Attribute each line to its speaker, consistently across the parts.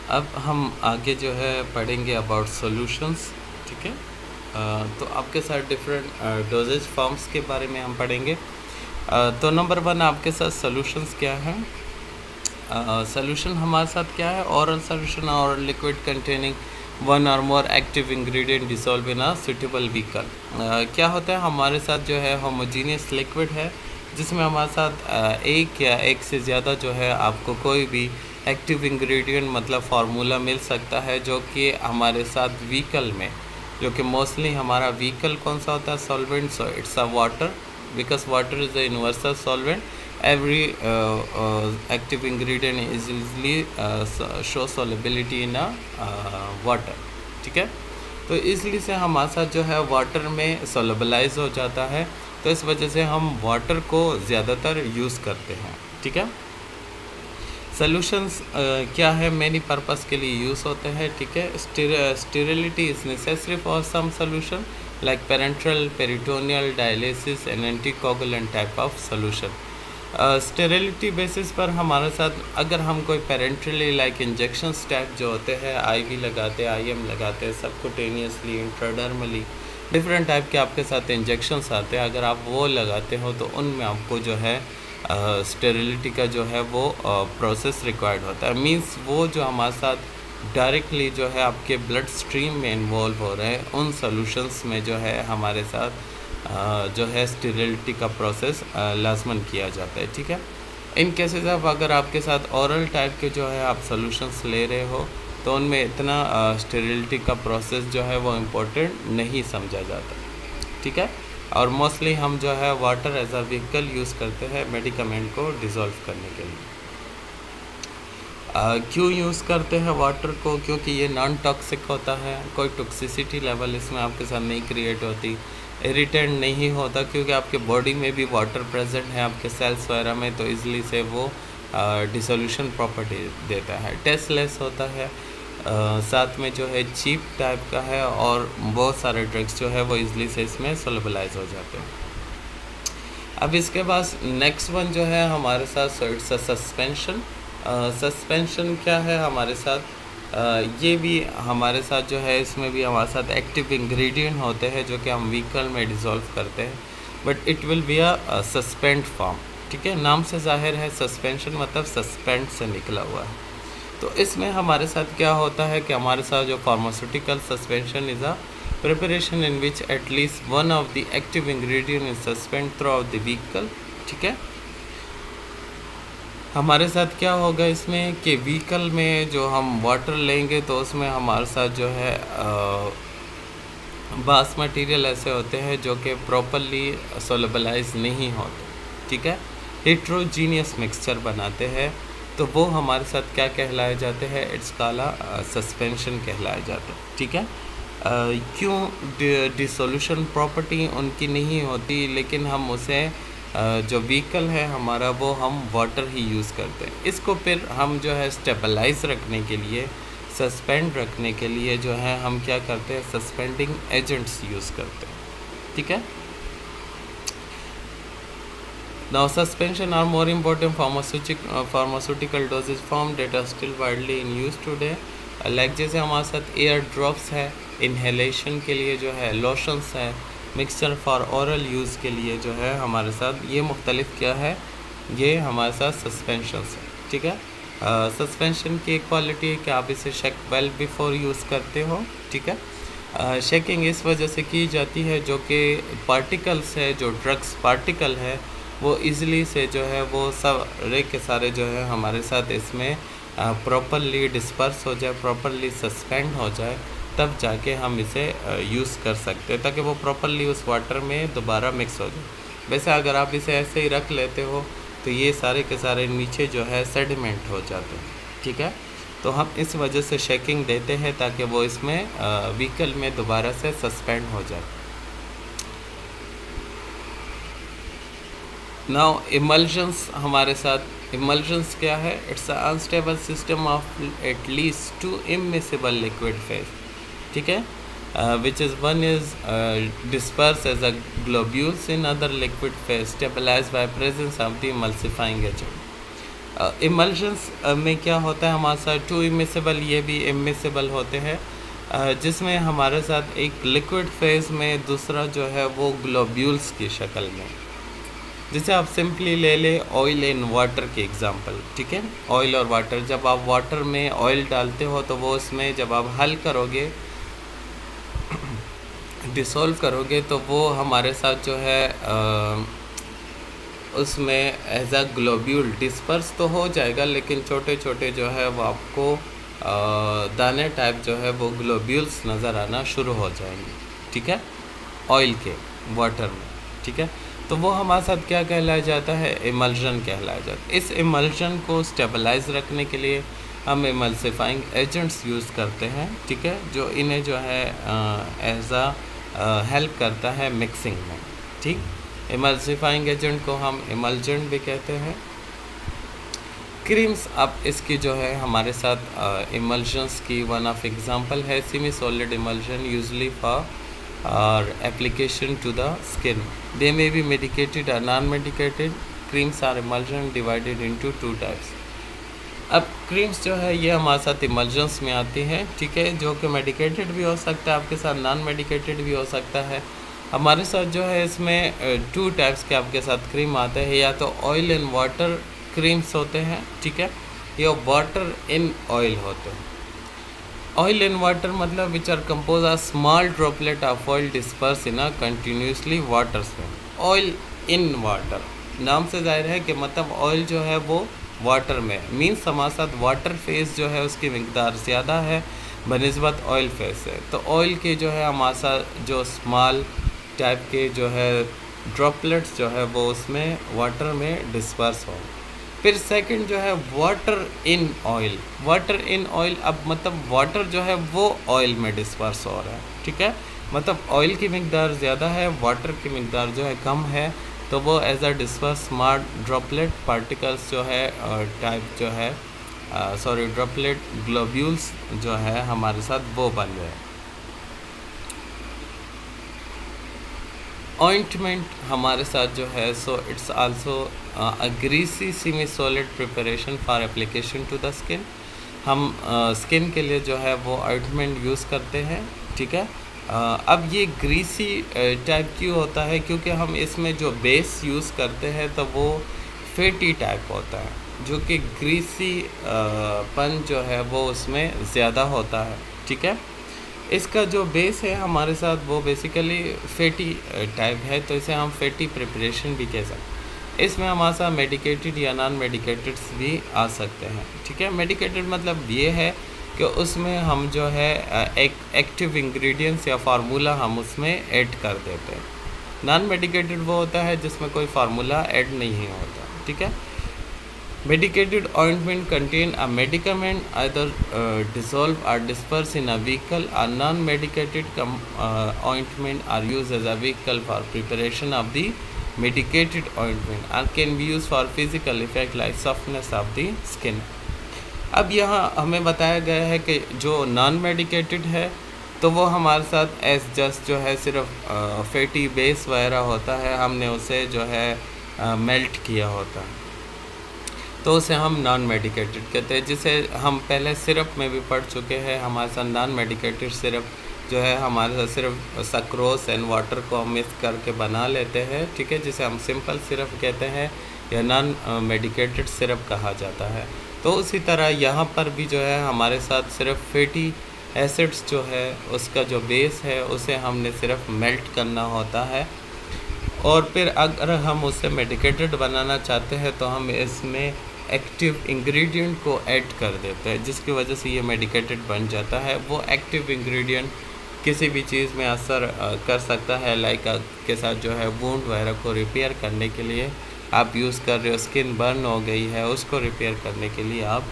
Speaker 1: अब हम आगे जो है पढ़ेंगे अबाउट सॉल्यूशंस, ठीक है। तो आपके साथ डिफरेंट डोजेज फॉर्म्स के बारे में हम पढ़ेंगे। तो नंबर 1 आपके साथ सॉल्यूशंस क्या है। सॉल्यूशन हमारे साथ क्या है, ऑरल सॉल्यूशन और लिक्विड कंटेनिंग वन और more active ingredient dissolve in a suitable vehicle. क्या होता है, हमारे साथ जो है होमोजीनियस लिक्विड है जिसमें हमारे साथ एक या एक से ज़्यादा जो है आपको कोई भी एक्टिव इंग्रेडिएंट मतलब फार्मूला मिल सकता है जो कि हमारे साथ व्हीकल में, जो कि मोस्टली हमारा व्हीकल कौन सा होता है, solvent, so it's a water because water is the universal solvent. every active ingredient is easily show solubility in a water, ठीक है। तो इसलिए से हमारे साथ जो है वाटर में सोलबलाइज हो जाता है, तो इस वजह से हम वाटर को ज़्यादातर यूज़ करते हैं, ठीक है। सॉल्यूशंस क्या है, मैनी पर्पस के लिए यूज़ होते हैं, ठीक है। Sterility is necessary for some solution like parenteral, peritoneal, dialysis and anticoagulant type of solution. Sterility basis पर हमारे साथ अगर हम कोई पेरेंट्रली लाइक इंजेक्शन टाइप जो होते हैं, आईवी लगाते हैं, आईएम लगाते हैं, सबकुटेनियसली, इंट्राडर्मली, डिफरेंट टाइप के आपके साथ इंजेक्शंस आते हैं, अगर आप वो लगाते हो तो उनमें आपको जो है स्टेरिलिटी का जो है वो प्रोसेस रिक्वायर्ड होता है। मींस वो जो हमारे साथ डायरेक्टली जो है आपके ब्लड स्ट्रीम में इन्वॉल्व हो रहे हैं, उन सॉल्यूशंस में जो है हमारे साथ जो है स्टेरिलिटी का प्रोसेस लाजमन किया जाता है, ठीक है। इन केसेस ऑफ अगर आपके साथ ओरल टाइप के जो है आप सॉल्यूशंस ले रहे हो तो उनमें इतना स्टेरिलिटी का प्रोसेस जो है वो इम्पोर्टेंट नहीं समझा जाता, ठीक है। और मोस्टली हम जो है water as a vehicle use करते हैं मेडिकमेंट को डिज़ोल्व करने के लिए। क्यों यूज़ करते हैं वाटर को, क्योंकि ये नॉन टॉक्सिक होता है, कोई टॉक्सिसिटी लेवल इसमें आपके साथ नहीं क्रिएट होती, इरिटेंट नहीं होता, क्योंकि आपके बॉडी में भी वाटर प्रेजेंट है आपके सेल्स वगैरह में, तो इजली से वो डिसोल्यूशन प्रॉपर्टी देता है, टेस्टलेस होता है, साथ में जो है चीप टाइप का है, और बहुत सारे ड्रग्स जो है वो इजली से इसमें सोलबलाइज हो जाते हैं। अब इसके बाद नेक्स्ट वन जो है हमारे साथ, so it's a suspension. Suspension क्या है हमारे साथ, ये भी हमारे साथ जो है, इसमें भी हमारे साथ एक्टिव इंग्रेडिएंट होते हैं जो कि हम व्हीकल में डिज़ोल्व करते हैं, but it will be a suspend form, ठीक है। नाम से जाहिर है सस्पेंशन मतलब सस्पेंड से निकला हुआ है। तो इसमें हमारे साथ क्या होता है कि हमारे साथ जो pharmaceutical suspension is a preparation in which at least one of the active ingredient is suspend through out the vehicle, ठीक है। हमारे साथ क्या होगा इसमें कि व्हीकल में जो हम वाटर लेंगे तो उसमें हमारे साथ जो है बास मटेरियल ऐसे होते हैं जो कि प्रॉपरली सोलबलाइज नहीं होते, ठीक है, हेट्रोजीनियस मिक्सचर बनाते हैं, तो वो हमारे साथ क्या कहलाए जाते हैं, इट्स काला सस्पेंशन कहलाए जाते हैं, ठीक है। क्यों डिसोल्यूशन प्रॉपर्टी उनकी नहीं होती, लेकिन हम उसे जो व्हीकल है हमारा वो हम वाटर ही यूज़ करते हैं। इसको फिर हम जो है स्टेबलाइज रखने के लिए, सस्पेंड रखने के लिए जो है हम क्या करते हैं, सस्पेंडिंग एजेंट्स यूज़ करते हैं, ठीक है। Now suspension are more important pharmaceutical dosage form that are still widely in use today. Like जैसे हमारे साथ एयर ड्रॉप्स है इन्हेलेशन के लिए, जो है लोशंस है, मिक्सचर फॉर ओरल यूज़ के लिए जो है हमारे साथ ये मुख्तलिफ क्या है, ये हमारे साथ सस्पेंशंस है, ठीक है। सस्पेंशन की एक क्वालिटी है कि आप इसे शेक वेल बिफोर यूज़ करते हो, ठीक है। शेकिंग इस वजह से की जाती है जो कि पार्टिकल्स है, जो ड्रग्स पार्टिकल है वो इजीली से जो है वो सारे के सारे जो है हमारे साथ इसमें प्रॉपरली डिस्पर्स हो जाए, प्रॉपरली सस्पेंड हो जाए, तब जाके हम इसे यूज़ कर सकते हैं, ताकि वो प्रॉपरली उस वाटर में दोबारा मिक्स हो जाए। वैसे अगर आप इसे ऐसे ही रख लेते हो तो ये सारे के सारे नीचे जो है सेडिमेंट हो जाते हैं, ठीक है। तो हम इस वजह से शेकिंग देते हैं ताकि वो इसमें व्हीकल में दोबारा से सस्पेंड हो जाए। नाउ इमल्शंस हमारे साथ, इमल्शंस क्या है, it's a unstable system of at least 2 immiscible liquid phase, ठीक है, which is one is dispersed as a globules in other liquid phase stabilized by presence of the emulsifying agent. Emulsions में क्या होता है हमारे साथ, टू इमिसिबल, ये भी इमिसिबल होते हैं, जिसमें हमारे साथ एक लिक्विड फेज में, दूसरा जो है वो ग्लोब्यूल्स की शक्ल में। जैसे आप सिंपली ले ले ऑयल इन वाटर की एग्जांपल, ठीक है। ऑयल और वाटर, जब आप वाटर में ऑयल डालते हो तो वो उसमें जब आप हल करोगे, डिसॉल्व करोगे, तो वो हमारे साथ जो है उसमें एज अ ग्लोब्यूल डिस्पर्स तो हो जाएगा, लेकिन छोटे छोटे जो है वो आपको दाने टाइप जो है वो ग्लोब्यूल्स नज़र आना शुरू हो जाएंगे, ठीक है, ऑयल के वाटर में, ठीक है। तो वो हमारे साथ क्या कहलाया जाता है, इमल्शन कहलाया जाता है। इस इमल्शन को स्टेबलाइज रखने के लिए हम इमल्सिफाइंग एजेंट्स यूज़ करते हैं, ठीक है, जो इन्हें जो है एज अ हेल्प करता है मिक्सिंग में, ठीक। इमल्सिफाइंग एजेंट को हम इमल्जेंट भी कहते हैं। क्रीम्स, अब इसकी जो है हमारे साथ इमल्शंस की वन ऑफ एग्जांपल है semi solid emulsion usually for और application to the skin. They may be medicated और non medicated. Creams are emulsion divided into two types. अब क्रीम्स जो है ये हमारे साथ इमल्शंस में आती हैं, ठीक है, जो कि मेडिकेटेड भी हो सकता है, आपके साथ नॉन मेडिकेटेड भी हो सकता है। हमारे साथ जो है इसमें टू टाइप्स के आपके साथ क्रीम आते हैं, या तो ऑयल इन वाटर क्रीम्स होते हैं, ठीक है, या वाटर इन ऑयल होते हैं। ऑयल इन वाटर मतलब which are compose a small droplet of oil disperse in a continuously water swim. Oil in water, नाम से जाहिर है कि मतलब ऑयल जो है वो वाटर में, मीन्स हमारे साथ वाटर फेज जो है उसकी मिकदार ज़्यादा है बनिस्बत ऑयल फेज से। तो ऑयल के जो है हमारे साथ जो स्मॉल टाइप के जो है ड्रॉपलेट्स जो है वो उसमें वाटर में डिस्पर्स हो। फिर सेकंड जो है water in oil. Water in oil, अब मतलब वाटर जो है वो ऑयल में डिस्पर्स हो रहा है, ठीक है, मतलब ऑयल की मिकदार ज़्यादा है, वाटर की मिकदार जो है कम है, तो वो as a disperse small droplet particles जो है टाइप जो है ड्रॉपलेट ग्लोब्यूल्स जो है हमारे साथ वो बन रहे हैं। ऑइंटमेंट हमारे साथ जो है it's also a greasy semi solid preparation for application to the skin. हम स्किन के लिए जो है वो ऑइंटमेंट यूज़ करते हैं, ठीक है। अब ये ग्रीसी टाइप क्यों होता है, क्योंकि हम इसमें जो बेस यूज़ करते हैं तो वो फैटी टाइप होता है, जो कि ग्रीसी पन जो है वो उसमें ज़्यादा होता है, ठीक है। इसका जो बेस है हमारे साथ वो बेसिकली फैटी टाइप है, तो इसे हम फैटी प्रिपरेशन भी कह सकते हैं। इसमें हमारे साथ मेडिकेटेड या नॉन मेडिकेटेड्स भी आ सकते हैं, ठीक है। मेडिकेटेड मतलब ये है कि उसमें हम जो है एक एक्टिव इंग्रेडिएंट्स या फार्मूला हम उसमें ऐड कर देते हैं। नॉन मेडिकेटेड वो होता है जिसमें कोई फार्मूला ऐड नहीं होता, ठीक है। Medicated ointment contain a medicament either dissolved or dispersed in a vehicle, or non-medicated ointment are used as a vehicle for preparation of the medicated ointment and can be used for physical effect like softness of the skin. अब यहाँ हमें बताया गया है कि जो non medicated है तो वो हमारे साथ एज जस्ट जो है सिर्फ फैटी बेस वगैरह होता है, हमने उसे जो है मेल्ट किया होता है, तो उसे हम नॉन मेडिकेटेड कहते हैं, जिसे हम पहले सिरप में भी पढ़ चुके हैं। हमारे साथ नॉन मेडिकेटेड सिरप जो है हमारे साथ सिर्फ सक्रोस एंड वाटर को हम मिक्स करके बना लेते हैं, ठीक है, जिसे हम सिंपल सिरप कहते हैं या नॉन मेडिकेटेड सिरप कहा जाता है। तो उसी तरह यहाँ पर भी जो है हमारे साथ सिर्फ फैटी एसिड्स जो है उसका जो बेस है उसे हमने सिर्फ मेल्ट करना होता है, और फिर अगर हम उसे मेडिकेटेड बनाना चाहते हैं तो हम इसमें एक्टिव इंग्रेडिएंट को ऐड कर देते हैं, जिसकी वजह से ये मेडिकेटेड बन जाता है। वो एक्टिव इंग्रेडिएंट किसी भी चीज़ में असर कर सकता है, लाइक के साथ जो है वुंड वगैरह को रिपेयर करने के लिए आप यूज़ कर रहे हो, स्किन बर्न हो गई है उसको रिपेयर करने के लिए आप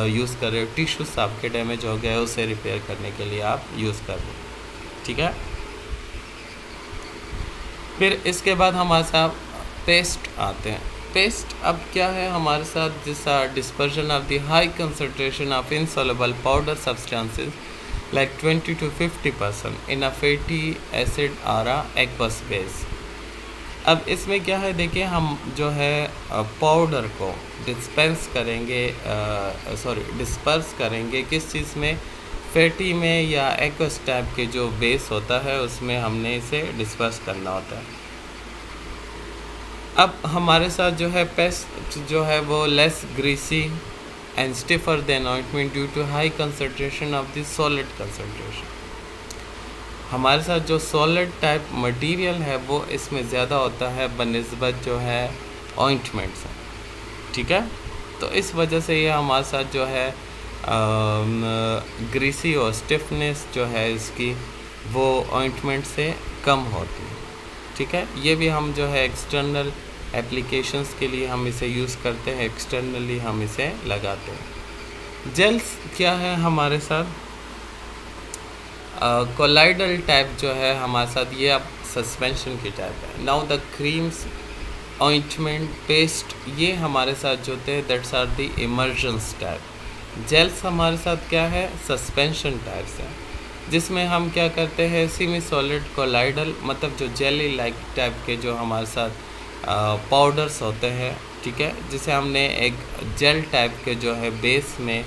Speaker 1: यूज़ कर रहे हो, टिश्यूज़ आपके डैमेज हो गए उसे रिपेयर करने के लिए आप यूज़ कर रहे हो, ठीक है। फिर इसके बाद हमारे साथ पेस्ट आते हैं। पेस्ट अब क्या है हमारे साथ, जिसका dispersion of the high concentration of insoluble powder substances like 20 to 50% in a fatty acid और अ एक्वस बेस। अब इसमें क्या है, देखिए हम जो है पाउडर को डिस्पर्स करेंगे किस चीज़ में, फैटी में या एक्वस टाइप के जो बेस होता है उसमें हमने इसे डिस्पर्स करना होता है। अब हमारे साथ जो है पेस्ट जो है वो less greasy and stiffer than ointment due to high concentration of the solid concentration. हमारे साथ जो सॉलिड टाइप मटेरियल है वो इसमें ज़्यादा होता है बनिस्बत जो है ऑइंटमेंट से, ठीक है। तो इस वजह से ये हमारे साथ जो है ग्रीसी और स्टिफनेस जो है इसकी वो ऑइंटमेंट से कम होती है, ठीक है। ये भी हम जो है एक्सटर्नल एप्लीकेशंस के लिए हम इसे यूज़ करते हैं, एक्सटर्नली हम इसे लगाते हैं। जेल्स क्या है हमारे साथ, कोलाइडल टाइप जो है हमारे साथ, ये अब सस्पेंशन की टाइप है। Now the creams, ointment, paste, ये हमारे साथ जो होते हैं that's are the emergence type. Gels हमारे साथ क्या है, सस्पेंशन टाइप्स है, जिसमें हम क्या करते हैं सेमी सॉलिड कोलाइडल, मतलब जो जेली लाइक टाइप के जो हमारे साथ पाउडर्स होते हैं, ठीक है, जिसे हमने एक जेल टाइप के जो है बेस में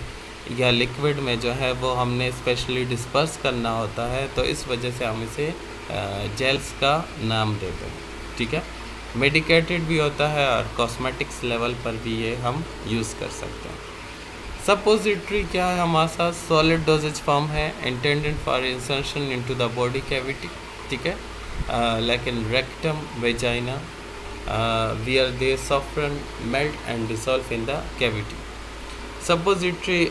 Speaker 1: या लिक्विड में जो है वो हमने स्पेशली डिस्पर्स करना होता है, तो इस वजह से हम इसे जेल्स का नाम देते हैं, ठीक है। मेडिकेटेड भी होता है और कॉस्मेटिक्स लेवल पर भी ये हम यूज़ कर सकते हैं। सपोजिटरी क्या है हमारे साथ, सॉलिड डोजेज फॉर्म है, intended for insertion into the body cavity, ठीक है, like in rectum, vagina, where they soften, melt and dissolve in the cavity। Suppository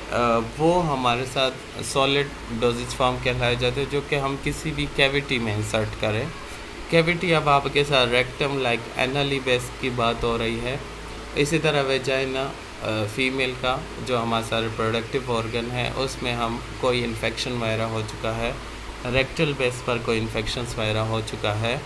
Speaker 1: वो हमारे साथ सॉलिड डोजेज फॉर्म कहलाए जाते हैं जो कि हम किसी भी कैविटी में इंसर्ट करें। कैविटी अब आपके साथ रेक्टम लाइक एनली बेस की बात हो रही है, इसी तरह वेजाइना फीमेल का जो हमारा सारा रिप्रोडक्टिव ऑर्गन है उसमें हम कोई इन्फेक्शन वगैरह हो चुका है, रेक्टल बेस पर कोई इन्फेक्शंस वगैरह हो चुका है,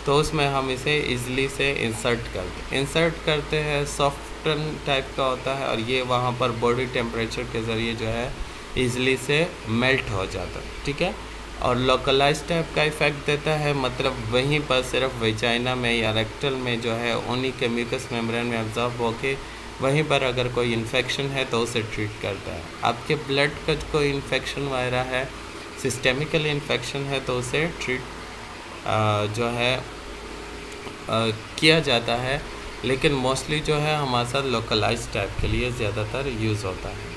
Speaker 1: तो उसमें हम इसे इजीली से इंसर्ट करते हैं। सॉफ्टन टाइप का होता है और ये वहाँ पर बॉडी टेम्परेचर के ज़रिए जो है इजीली से मेल्ट हो जाता है, ठीक है। और लोकलाइज टाइप का इफ़ेक्ट देता है, मतलब वहीं पर सिर्फ वेजाइना में या रेक्टल में जो है उन्हीं के म्यूकस मेम्ब्रेन में ऑब्जॉर्ब होके वहीं पर अगर कोई इन्फेक्शन है तो उसे ट्रीट करता है। आपके ब्लड का कोई इन्फेक्शन वगैरह है, सिस्टेमिकल इन्फेक्शन है, तो उसे ट्रीट जो है किया जाता है, लेकिन मोस्टली जो है हमारे साथ लोकलाइज टाइप के लिए ज़्यादातर यूज़ होता है।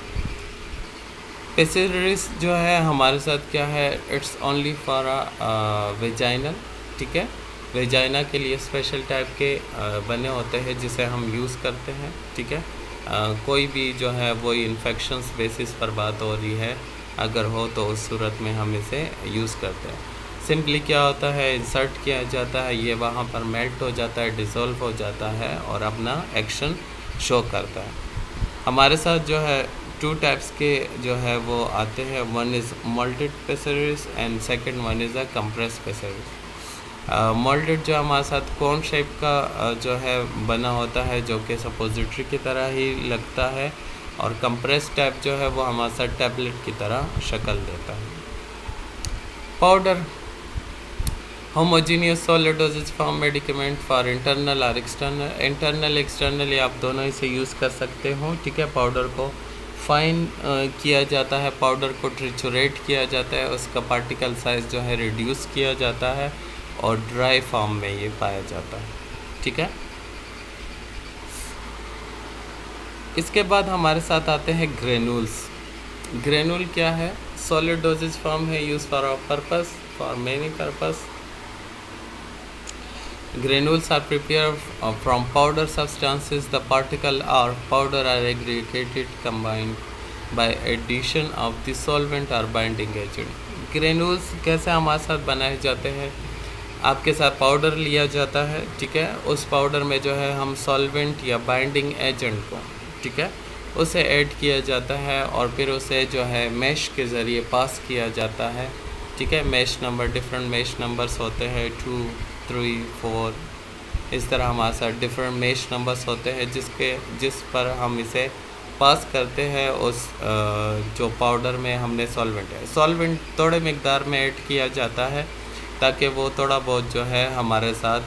Speaker 1: पेसिलरीज जो है हमारे साथ क्या है, इट्स ओनली फॉर वेजाइनल, ठीक है, वेजाइना के लिए स्पेशल टाइप के बने होते हैं जिसे हम यूज़ करते हैं, ठीक है। कोई भी जो है वो इन्फेक्शंस बेसिस पर बात हो रही है, अगर हो तो उस सूरत में हम इसे यूज़ करते हैं। सिंपली क्या होता है, इंसर्ट किया जाता है, ये वहाँ पर मेल्ट हो जाता है, डिसॉल्व हो जाता है और अपना एक्शन शो करता है। हमारे साथ जो है 2 टाइप्स के जो है वो आते हैं, one is moulded pessaries and second one is a compress pessaries. Moulded जो हमारे साथ कोन शेप का जो है बना होता है जो कि सपोजिटरी की तरह ही लगता है, और कंप्रेस टाइप जो है वो हमारे साथ टैबलेट की तरह शक्ल देता है। Powder, homogeneous solid dosage form medicament for internal और एक्सटर्नल एक्सटर्नली आप दोनों इसे यूज़ कर सकते हो, ठीक है। पाउडर को फाइन किया जाता है, पाउडर को ट्रिचुरेट किया जाता है, उसका पार्टिकल साइज़ जो है रिड्यूस किया जाता है और ड्राई फॉर्म में ये पाया जाता है, ठीक है। इसके बाद हमारे साथ आते हैं ग्रेनुल्स। ग्रेनुल क्या है, सॉलिड डोजेज फॉर्म है, use for a purpose, for many purpose. Granules are prepared from powder substances. The particle or powder are aggregated combined by addition of the solvent or binding agent. Granules कैसे हमारे साथ बनाए जाते हैं, आपके साथ powder लिया जाता है, ठीक है, उस पाउडर में जो है हम सॉल्वेंट या बाइंडिंग एजेंट को, ठीक है, उसे ऐड किया जाता है और फिर उसे जो है मैश के ज़रिए पास किया जाता है, ठीक है। Mesh number, different mesh numbers होते हैं, 2, 3, 4, इस तरह हमारे साथ डिफरेंट मैश नंबर्स होते हैं जिस पर हम इसे पास करते हैं उस जो पाउडर में हमने सॉल्वेंट थोड़े मिकदार में ऐड किया जाता है ताकि वो थोड़ा बहुत जो है हमारे साथ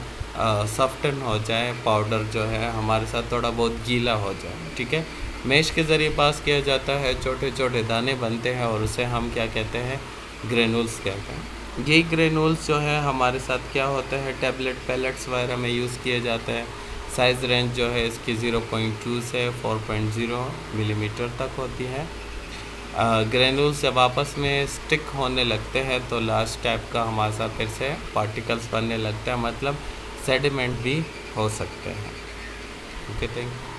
Speaker 1: सॉफ्टन हो जाए, पाउडर जो है हमारे साथ थोड़ा बहुत गीला हो जाए, ठीक है। मैश के ज़रिए पास किया जाता है, छोटे छोटे दाने बनते हैं और उसे हम क्या कहते हैं, ग्रेनुल्स कहते हैं। यही ग्रेनुल्स जो है हमारे साथ क्या होता है, टैबलेट पैलेट्स वगैरह में यूज़ किए जाते हैं। साइज़ रेंज जो है इसकी 0.2 से 4.0 मिलीमीटर तक होती है। ग्रेनुल्स जब आपस में स्टिक होने लगते हैं तो लास्ट टाइप का हमारे साथ फिर से पार्टिकल्स बनने लगता है, मतलब सेडिमेंट भी हो सकते हैं। Okay, thank you.